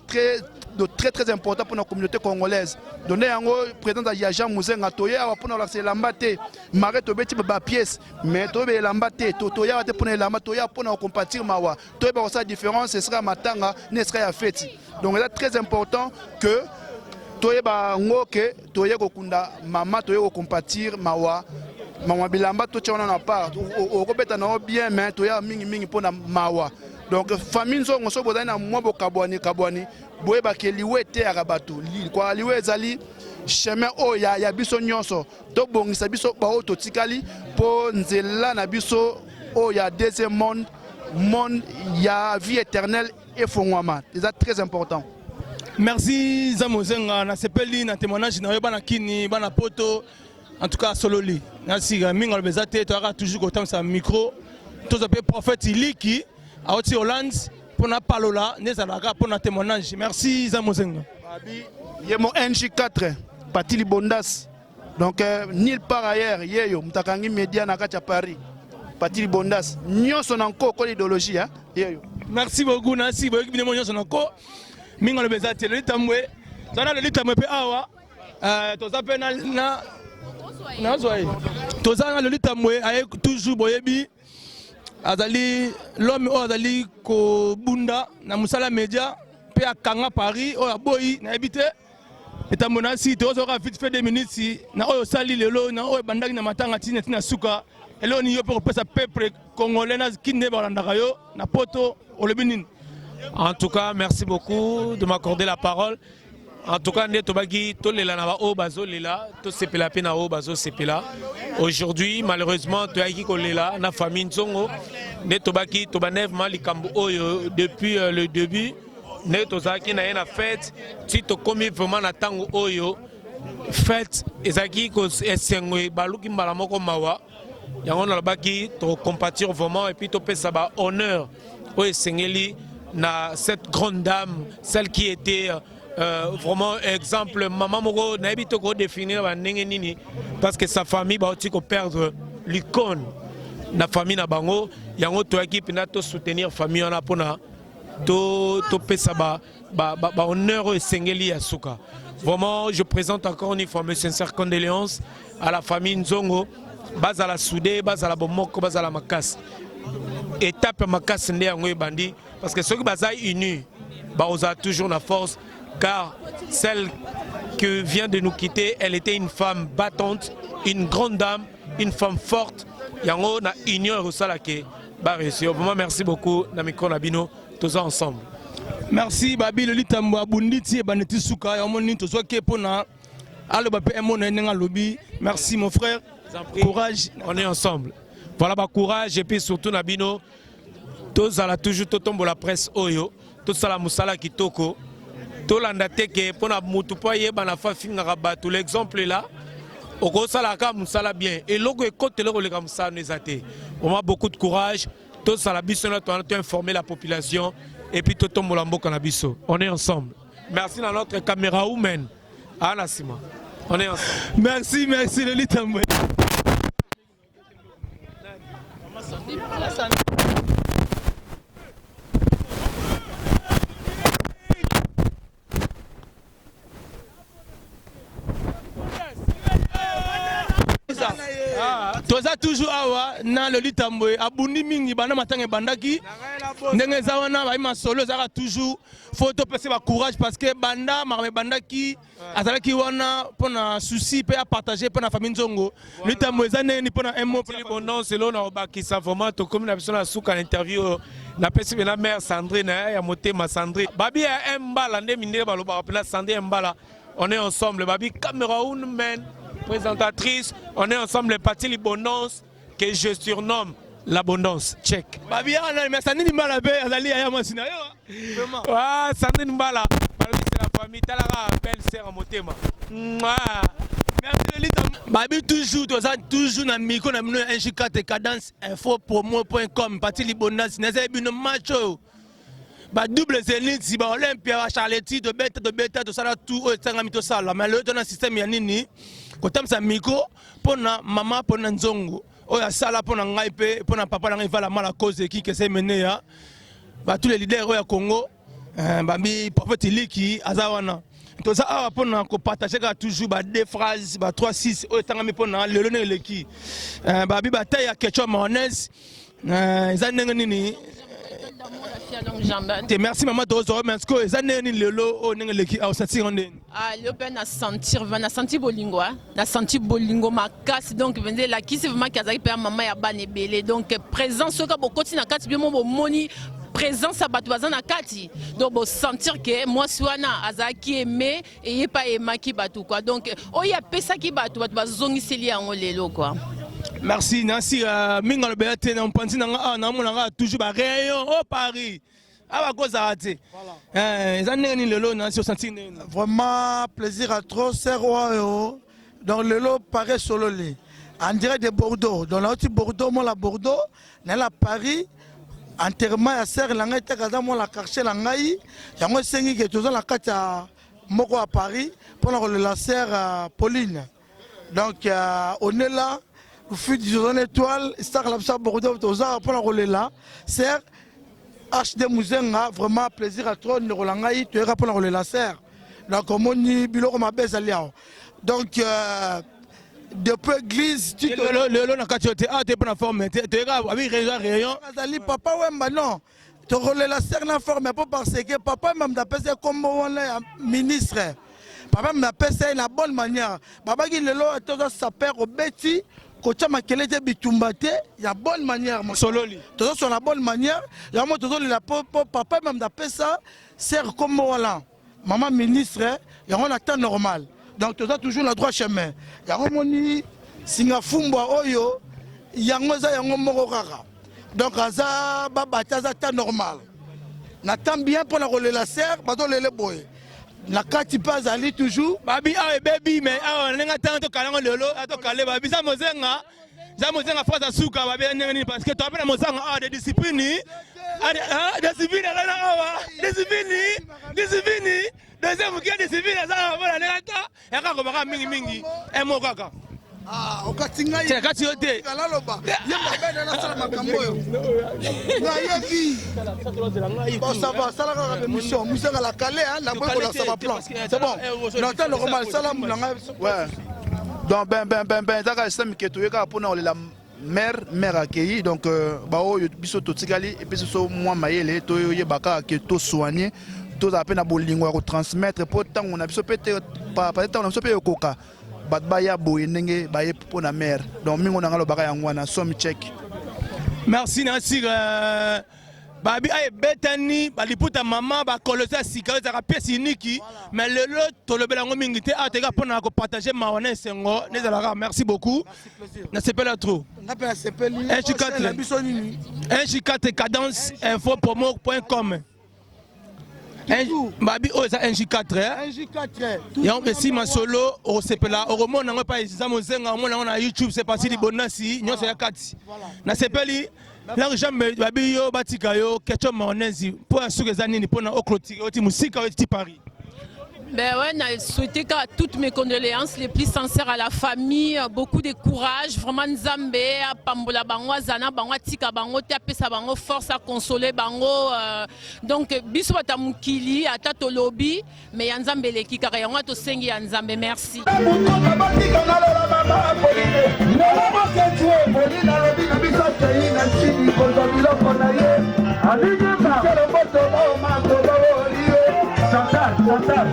très important pour la communauté congolaise. Donner un président de Jean Mouzenga Toya pour la lambate, Marie Tobeti ba pièce, mais Tobe lambate, Toya pour la lambate, Toya pour la compatir mawa. Toya sa différence, ce sera matanga, ne sera ya fête. Donc c'est très important que Toya ba ngoke, Toya kokunda mama, Toya compatir mawa. Maman bilamba to tchona na part, au robeta na bien, mais Toya mingi pour na mawa. Donc famille nzongo so bozali na mwa kabwani boye bakeliwe te ya bato kwa liwe ezali chemin oyo ya biso nyonso to bongisa biso ba oyo totikali po nzela na biso oyo ya deuxième monde ya vie éternelle efongwama. C'est très important. Merci Zamozenga na sepeli na témoignage na yo bana kini bana poto en tout cas sololi. Merci minga le bezate to ara toujours autant sa micro to appelé prophète Iliki à Hollande pour na palola nezalaka pour na témoignage. Merci Zamozenga. Babi yemo NJ4 Patili Bondas. Donc nulle part ailleurs yeyo mtakangi media na kacha Paris. Patili Bondas. Nyonso nanko ko idéologie hein yeyo. Merci beaucoup Nancy boyo kibine nyonso nanko. Minga le bezate le tambwe. Zana le tambwe pe awa to zape na zoye. To zana le tambwe aye toujours boyebi azali l'homme o azali ko bunda na musala media pe akanga Paris o aboyi na ebite etamona si to zo ka vite fait 2 minutes si na oyo sali lelo na oyo bandaki na matanga tina tina suka elo ni yo pe pesa peuple congolais na kinde balandaka yo na poto olebinin. En tout cas, merci beaucoup de m'accorder la parole. En tout cas, aujourd'hui, malheureusement, la famille Nzongo, depuis le début, vraiment fête, compatir vraiment et puis honneur na cette grande dame, celle qui était vraiment exemple maman moko na ebito ko définir ba ndenge nini parce que sa famille ba oti ko perdre l'icône na famille na bango yango to équipe na to soutenir famille na pona to pesa ba honneur esengeli ya suka. Vraiment je présente encore une fois mes sincères condoléances à la famille Nzongo, bazala soudé, bazala bomoko, bazala makas. Étape makas ndé yango bandi parce que ceux qui bazai unis ba osa toujours la force. Car celle qui vient de nous quitter, elle était une femme battante, une grande dame, une femme forte. Yango na union rosalake ba réussir. Vraiment merci beaucoup Namiko Nabino, tous ensemble. Merci Babi le litambo abunditi baneti suka ya moni to so ke pona alo ba pe emona nenga lobi. Merci mon frère. Courage, on est ensemble. Voilà ba courage et puis surtout Nabino tous ala toujours totombo la presse oyo, tous la musala kitoko. Tolanda teke pona mutu pa yeba na fa finga rabatu l'exemple là oko sala ka musala bien et logo ekote le comme ça nous até on a beaucoup de courage tout ça la biso na to informer la population et puis toto molambo kanabiso on est ensemble. Merci à notre caméra woman Anna Sima, on est ensemble. Merci le litambo. Toza toujours awa na le litambwe abundi mingi bana matanga bandaki ndenge za wana ba masolo za toujours photo pese ba courage parce que banda marme bandaki azalaki wana pona souci pe à partager pona famille Nzongo litambwe za neni pona un mot pour bon c'est là na bakisa vraiment to comme na biso na suka interview na pesi na mère Sandrine ya motema Sandrine babi ya mbala nde minde ba lo ba pela Sandrine mbala on est ensemble babi caméra woman présentatrice, on est ensemble, les Patili Bonance, que je surnomme l'abondance. Check. Babi, mais Sandrine Mbala, Azali, Ayama Sinayo. Ah, Sandrine Mbala, c'est la famille, Talara, belle sœur à Motema. Babi, toujours dans le micro, on a un J4 cadence info promo.com, Patili Bonance, n'est-ce pas un macho? ba double zénith ba Olympia ba Charletti de beta de sala tout o tanga mito sala mais le dans système ya nini ko tamsa miko pona mama pona nzongo o ya sala pona ngai pe pona papa na ngai vala mala cause qui que c'est mené ya ba tous les leaders ya Congo ba mi prophète Liki azawana to ça a pona ko partager toujours ba deux phrases ba 3 6 o tanga mi pona le lone leki ba bi bataille ya ketchup mayonnaise ezanenga nini. Merci maman Dozo, mais est-ce que les années ni lelo o nengeleki au sati onde. Ah le pen à sentir, na senti bolingo, na senti bolingo ma casse donc venez la qui c'est vraiment kazaki pe maman ya bane belé donc présence soka bokoti na kati bien mo moni présence à batouazan na kati donc bo sentir que moi swana azaki aimé et pas aimé qui batou quoi donc o ya pesa ki batou bazongi seli en lelo quoi. Merci Nancy minga le béaté na mpanzi na na monanga toujours ba rayon au Paris. Ah bah cosa raté. Vraiment plaisir à trop serro donc lelo paraît solo li. En direct de Bordeaux. Dans la Bordeaux moi la Bordeaux, na la Paris enterrement ya serre la ngai takaza moi la quartier la ngai. Yango sengi que tous la kata moko à Paris pour la serre Pauline. Donc on est là au fut du zone étoile, star la Bordeaux pour la rouler là. Serre HD Mouzenga, vraiment plaisir à trop, ne rolangaï, tu es rappelé pour la serre. Donc, comme on dit, bilo ma baisse à Léon. Donc, depuis l'église, tu te. Le n'a qu'à tu es pour la forme, tu es grave, avec rayon. Papa, ouais, bah non. Tu roules la serre dans la forme, mais pas parce que papa m'a appelé comme ministre. Papa m'a appelé la bonne manière. Papa qui le lot, tu as sa père au Betty. Kocha makelete bitumbate ya bonne manière mon sololi toujours sur la bonne manière ya moi toujours la papa même d'après ça sert comme voilà maman ministre ya on attend normal donc tu as toujours le droit chemin ya moni singafumba oyo yango za yango moko kaka donc aza baba taza ta normal n'attend bien pour la rouler la serre pas dans les boy la carte pas ali toujours babi ah baby mais ah nenga tanto kalango lelo ato kale babi za mozenga force suka babi nengani parce que tu appelles mozanga ah de discipline discipline deuxième qui discipline ça voilà nenga ta ya ka ko baka mingi e mo kaka ah okatinga c'est kati yote kala loba yemba bena na sala makambo yo na yebi bon ça va sala ka mission musanga la calé hein la boy ko la ça va plan c'est bon l'entend normal sala mulanga ouais donc ben ça ka système que tu ka pour la mère accueillie donc ba o biso to tikali et puis so moi mayele to yebaka que to soigner to appel na bolingo ko transmettre pour tant on a biso peut-être pas on a biso peut koka Badbaya boyenenge baye pour la mère donc mingo nangalo baka yangwana somme check. Merci Nancy babi ay betani baliputa mama ba kolosa sika za pièce unique mais le lot to le belango mingité ateka pona ko partager mawana sengo nezalaka merci beaucoup na sepela trop ngapela sepeli NJ4 cadence info promo.com babi o za NJ4 yon besi masolo o sepela o romo nango pa isa mozenga mo nango na YouTube c'est parti di bonasi nyoso ya kati na sepeli l'argent babi yo batika yo ketchup mayonnaise pour asuke za nini pona o clôture oti musika oti Paris. Ben ouais, je souhaite toutes mes condoléances les plus sincères à la famille, beaucoup de courage, vraiment Nzambe, Pambola Bango, Zana Bango, Tika Bango, Tapesa Bango, force à consoler Bango. Donc, Biswa Tamukili, Atato Lobby, mais Nzambe Leki Karayango, to Sengi Nzambe, merci. Chantal.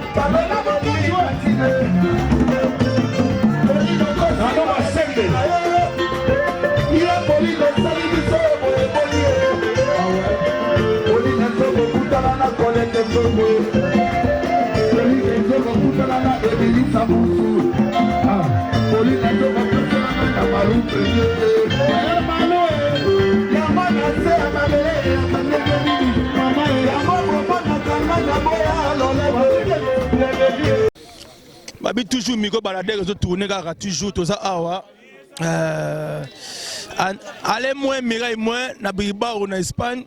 Babi toujours miko balade réseau tourner kaka toujours to ça awa allez moins miraille moins na Bilbao na Espagne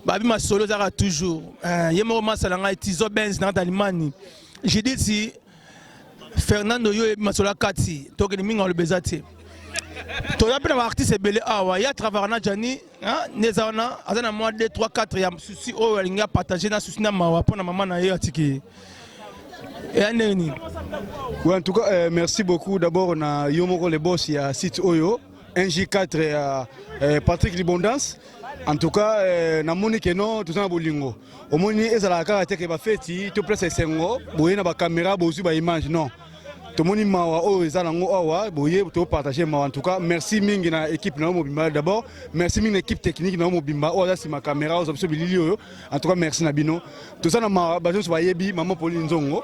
babi ma solo zara toujours yemo masalanga itizo Benz na Talimani. J'ai dit si Fernando yo ma solo kati to ke minga le bezati. To ya pena artiste belé awa ya travailler na jani nezana azana moi 2 3 4 ya souci o linga partager na souci na mawa pona maman na ye atiki. Oui, en tout cas, merci beaucoup. D'abord, na Yomoko le boss, il y a site Oyo, NJ4 Patrick Libondance. En tout cas, na Monique non, tout ça bolingo. Au moins, ils ont la carte qui va faire, tu places 5 euros, vous avez la caméra, vous avez image, non. Tout le monde mawa oh ils ont awa boye to partager mawa en tout cas merci mingi na équipe na mobimba d'abord merci mingi équipe technique na mobimba oh là c'est ma caméra aux options bilio en tout cas merci na bino tout ça na ma bazo so bayebi maman Pauline Nzongo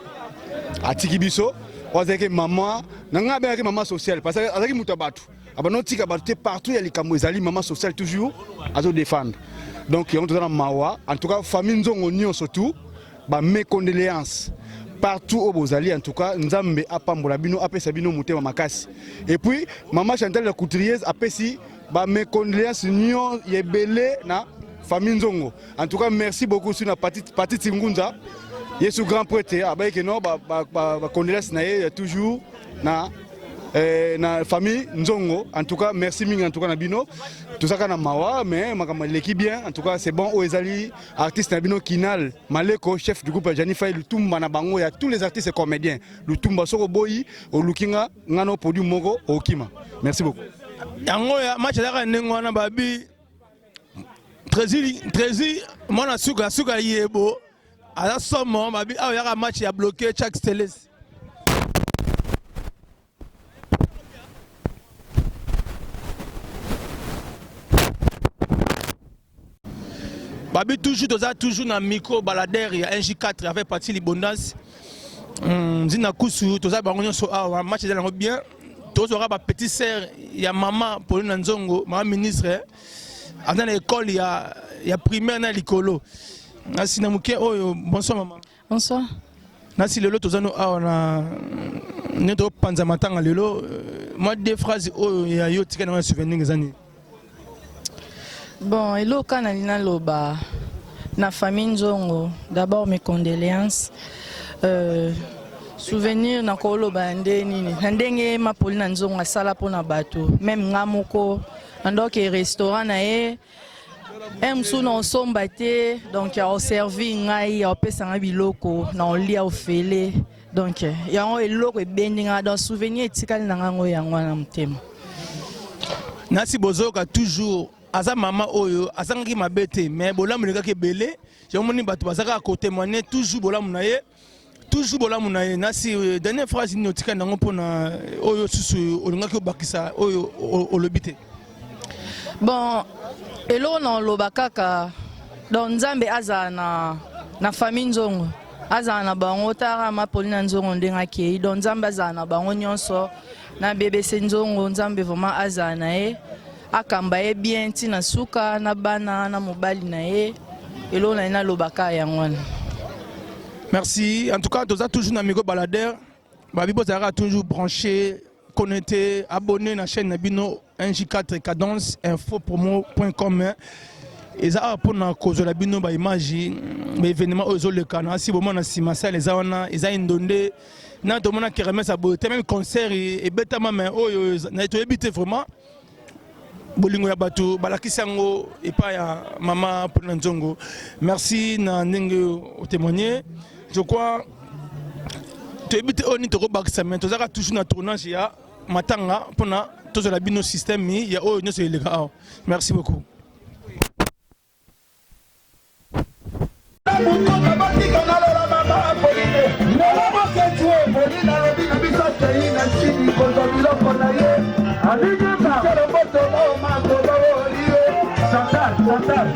atiki biso ozeke maman nanga be ke maman sociale parce que azaki mutabatu abano tika batu partout ya likambo ezali maman sociale toujours azo défendre donc on tout ça na mawa en tout cas famille Nzongo nyo surtout ba mes condoléances partout au Bozali en tout cas Nzambe apambola bino apesa bino mutema makasi et puis maman Chantal la Coutrieuse apesi ba mes condoléances nyo yebele na famille Nzongo en tout cas merci beaucoup sur na petite Ngunza yesu grand prêtre abaye non ba condoléances na ye toujours na famille Nzongo en tout cas merci mingi en tout cas na bino tout ça kana mawa mais makama l'équipe bien en tout cas c'est bon Oezali artiste na bino Kinal Maleko chef du groupe Janifai Lutumba na bango ya tous les artistes et comédiens Lutumba soko boyi o Lukinga ngano produit moko okima merci beaucoup yango ya match la nengo na babi Trézi mona suka yebo ala somo babi aw ya match ya bloqué chaque Steles. Babi toujours na micro balader ya NJ4 avec parti Libondance. Zina kusu toza bango so awa match za bien. Tozo ba petit sœur ya maman Pauline Nzongo, maman ministre. Dans l'école ya primaire na likolo. Na sinamuke oyo bonsoir maman. Bonsoir. Na si lelo toza no awa na neto panza matanga lelo. Moi deux phrases oyo ya yo tika na souvenir ngezani. Bon, et là, quand on a loba, na famille Nzongo, d'abord mes condoléances. Souvenir na ko loba ndeni, ndenge ma Pauline Nzongo asala pona bato, même ngamoko, donc restaurant na e, sou na somba te, donc ya servi ngai, ya pesa nga biloko, na olia ofele. Donc yango eloko ebendinga dans souvenir etikali na ngango yango na mutema. Nasi bozoka toujours aza mama oyo azangi mabete mais bolamu leka ke belé yomoni bato bazaka ko témoigner toujours bolamu na ye nasi dernière phrase ni otika nango pona oyo susu olinga ke bakisa oyo olobité. Bon elo na lobakaka don Nzambe aza na famille Nzongo aza na bango tara ma Pauline Nzongo ndenga ke don Nzambe aza na bango nyonso na BBC Nzongo Nzambe vraiment aza na ye akamba ye bien tina suka na bana na mobali na ye elo na ina lobaka yangwana. Merci en tout cas toza toujours na micro balader babi bozara toujours branché connecté abonné na chaîne na bino NJ4 cadence infopromo.com eza pour na cause la bino ba image ba événement ozo le kana si bon na simasa les awana eza indonde na to mona keremesa sa beauté même concert et beta mama oyo na to ebité vraiment bolingo ya bato balakisango et pas ya maman Pauline Nzongo. Merci na ndenge au témoigner. Je crois tu habite oni to bakisa mais tozaka toujours na tournage ya matanga pona tozo la bino système ya oyo nyo se lega. Merci beaucoup. Chantal,